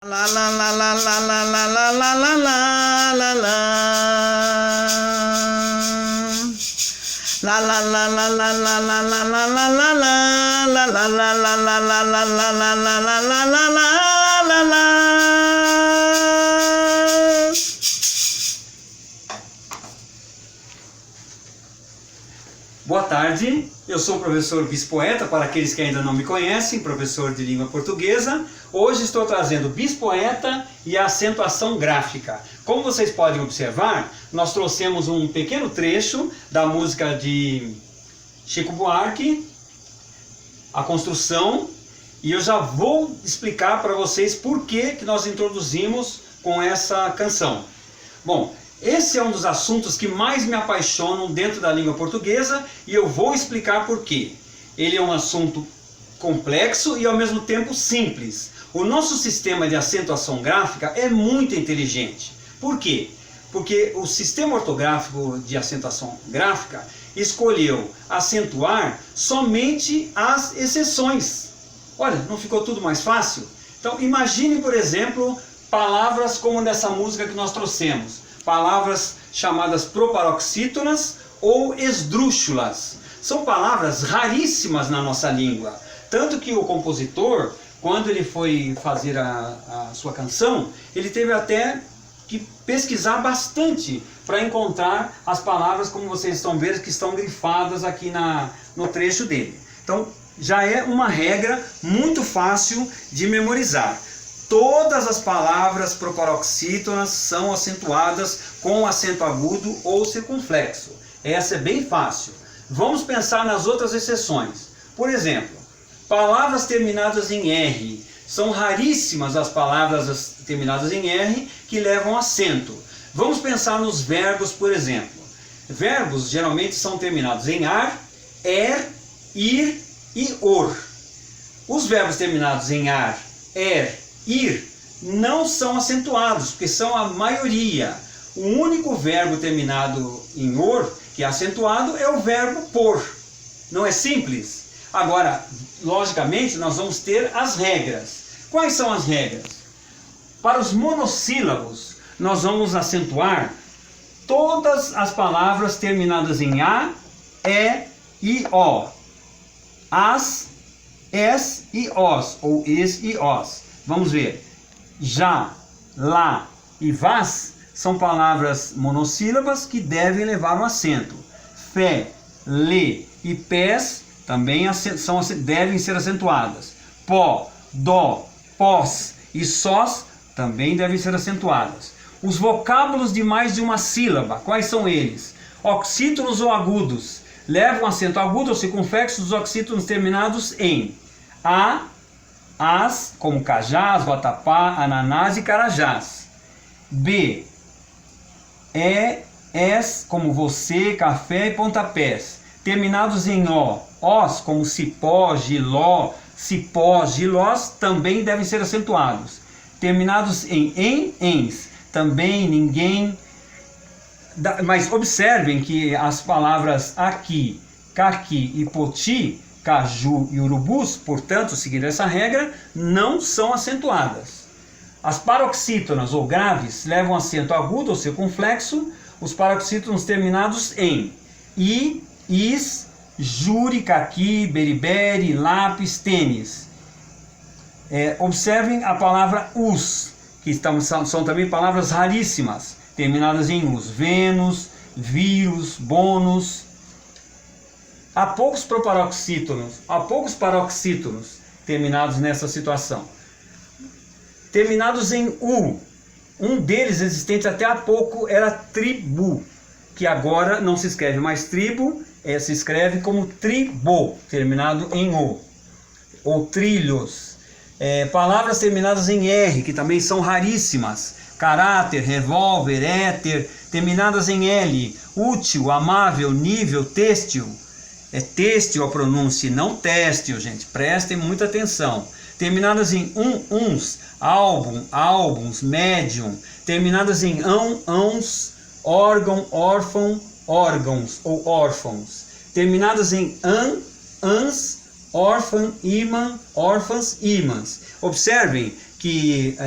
La la la la la la la la la la la la la. La la la la la la la la la la la la. La la la la la la la la la la la la la la. Boa tarde, eu sou o professor Bispoeta, para aqueles que ainda não me conhecem, professor de língua portuguesa. Hoje estou trazendo Bispoeta e a acentuação gráfica. Como vocês podem observar, nós trouxemos um pequeno trecho da música de Chico Buarque, A Construção, e eu já vou explicar para vocês por que nós introduzimos com essa canção. Bom, esse é um dos assuntos que mais me apaixonam dentro da língua portuguesa e eu vou explicar por quê. Ele é um assunto complexo e ao mesmo tempo simples. O nosso sistema de acentuação gráfica é muito inteligente. Por quê? Porque o sistema ortográfico de acentuação gráfica escolheu acentuar somente as exceções. Olha, não ficou tudo mais fácil? Então imagine, por exemplo, palavras como nessa música que nós trouxemos. Palavras chamadas proparoxítonas ou esdrúxulas. São palavras raríssimas na nossa língua. Tanto que o compositor, quando ele foi fazer a sua canção, ele teve até que pesquisar bastante para encontrar as palavras, como vocês estão vendo, que estão grifadas aqui no trecho dele. Então, já é uma regra muito fácil de memorizar. Todas as palavras proparoxítonas são acentuadas com acento agudo ou circunflexo. Essa é bem fácil. Vamos pensar nas outras exceções. Por exemplo, palavras terminadas em R. São raríssimas as palavras terminadas em R que levam acento. Vamos pensar nos verbos, por exemplo. Verbos geralmente são terminados em ar, ir e or. Os verbos terminados em ar, ir, não são acentuados, porque são a maioria. O único verbo terminado em or, que é acentuado, é o verbo por. Não é simples? Agora, logicamente, nós vamos ter as regras. Quais são as regras? Para os monossílabos, nós vamos acentuar todas as palavras terminadas em a, e o. As, es e os, ou es e os. Vamos ver. Já, lá e vas são palavras monossílabas que devem levar um acento. Fé, lê e pés também devem ser acentuadas. Pó, dó, pós e sós também devem ser acentuadas. Os vocábulos de mais de uma sílaba, quais são eles? Oxítonos ou agudos, levam acento agudo ou circunflexo dos oxítonos terminados em a, as, como cajás, vatapá, ananás e carajás. B, es, como você, café e pontapés. Terminados em o, os, como cipó, giló, cipós, gilós, também devem ser acentuados. Terminados em, ens, também, ninguém. Mas observem que as palavras aqui, caqui e poti, caju e urubus, portanto, seguindo essa regra, não são acentuadas. As paroxítonas ou graves levam acento agudo ou circunflexo, os paroxítonos terminados em i, is, juri, caqui, beriberi, lápis, tênis. Observem a palavra us, que são também palavras raríssimas, terminadas em us. Vênus, vírus, bônus. Há poucos paroxítonos terminados nessa situação. Terminados em u. Um deles, existente até há pouco, era tribu, que agora não se escreve mais tribo, se escreve como tribo, terminado em o. Ou trilhos. Palavras terminadas em R, que também são raríssimas. Caráter, revólver, éter, terminadas em L. Útil, amável, nível, têxtil. É têxtil a pronúncia e não têxtil, gente. Prestem muita atenção. Terminadas em uns, álbum, álbuns, médium. Terminadas em ãos, órgão, órfão, órgãos ou órfãos. Terminadas em ans, órfã, imã, órfãs, imãs. Observem que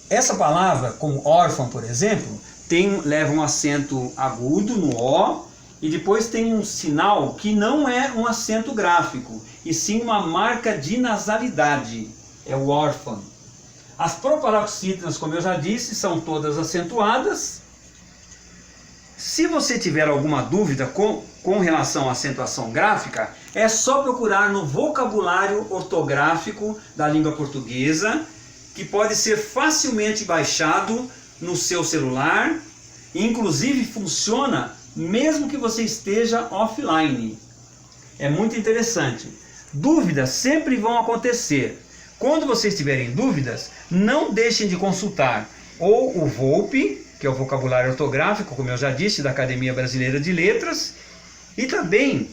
essa palavra, como órfão, por exemplo, leva um acento agudo no O, e depois tem um sinal que não é um acento gráfico, e sim uma marca de nasalidade, é o órfão. As proparoxítonas, como eu já disse, são todas acentuadas. Se você tiver alguma dúvida com relação à acentuação gráfica, é só procurar no vocabulário ortográfico da língua portuguesa, que pode ser facilmente baixado no seu celular, inclusive funciona mesmo que você esteja offline. É muito interessante. Dúvidas sempre vão acontecer. Quando vocês tiverem dúvidas, não deixem de consultar ou o VOLPE, que é o vocabulário ortográfico, como eu já disse, da Academia Brasileira de Letras, e também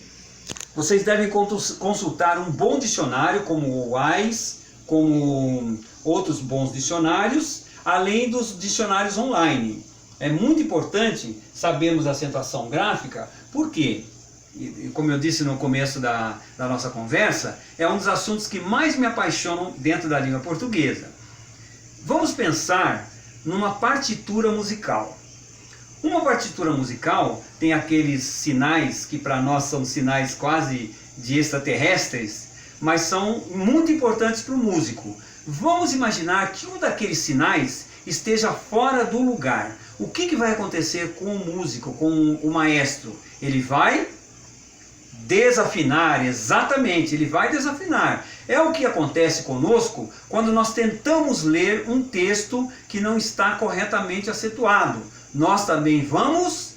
vocês devem consultar um bom dicionário, como o WAIS, como outros bons dicionários, além dos dicionários online. É muito importante sabermos a acentuação gráfica, porque, como eu disse no começo da nossa conversa, é um dos assuntos que mais me apaixonam dentro da língua portuguesa. Vamos pensar numa partitura musical. Uma partitura musical tem aqueles sinais que para nós são sinais quase de extraterrestres, mas são muito importantes para o músico. Vamos imaginar que um daqueles sinais esteja fora do lugar. O que vai acontecer com o músico, com o maestro? Ele vai desafinar, exatamente, ele vai desafinar. É o que acontece conosco quando nós tentamos ler um texto que não está corretamente acentuado. Nós também vamos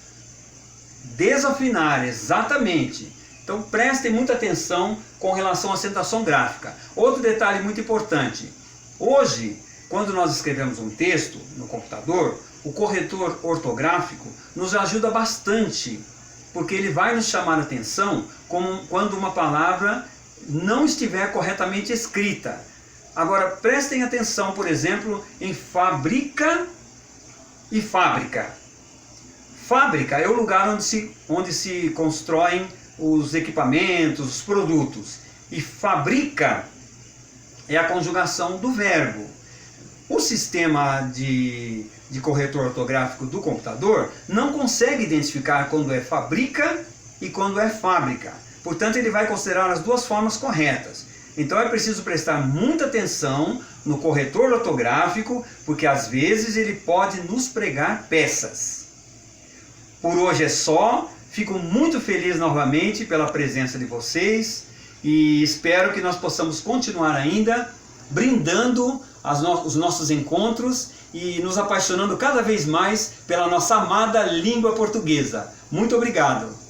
desafinar, exatamente. Então prestem muita atenção com relação à acentuação gráfica. Outro detalhe muito importante. Hoje, quando nós escrevemos um texto no computador, o corretor ortográfico nos ajuda bastante, porque ele vai nos chamar a atenção quando uma palavra não estiver corretamente escrita. Agora, prestem atenção, por exemplo, em fabrica e fábrica. Fábrica é o lugar onde se constroem os equipamentos, os produtos. E fabrica é a conjugação do verbo. O sistema de corretor ortográfico do computador não consegue identificar quando é fabrica e quando é fábrica. Portanto, ele vai considerar as duas formas corretas. Então é preciso prestar muita atenção no corretor ortográfico, porque às vezes ele pode nos pregar peças. Por hoje é só. Fico muito feliz novamente pela presença de vocês e espero que nós possamos continuar ainda brindando os nossos encontros e nos apaixonando cada vez mais pela nossa amada língua portuguesa. Muito obrigado!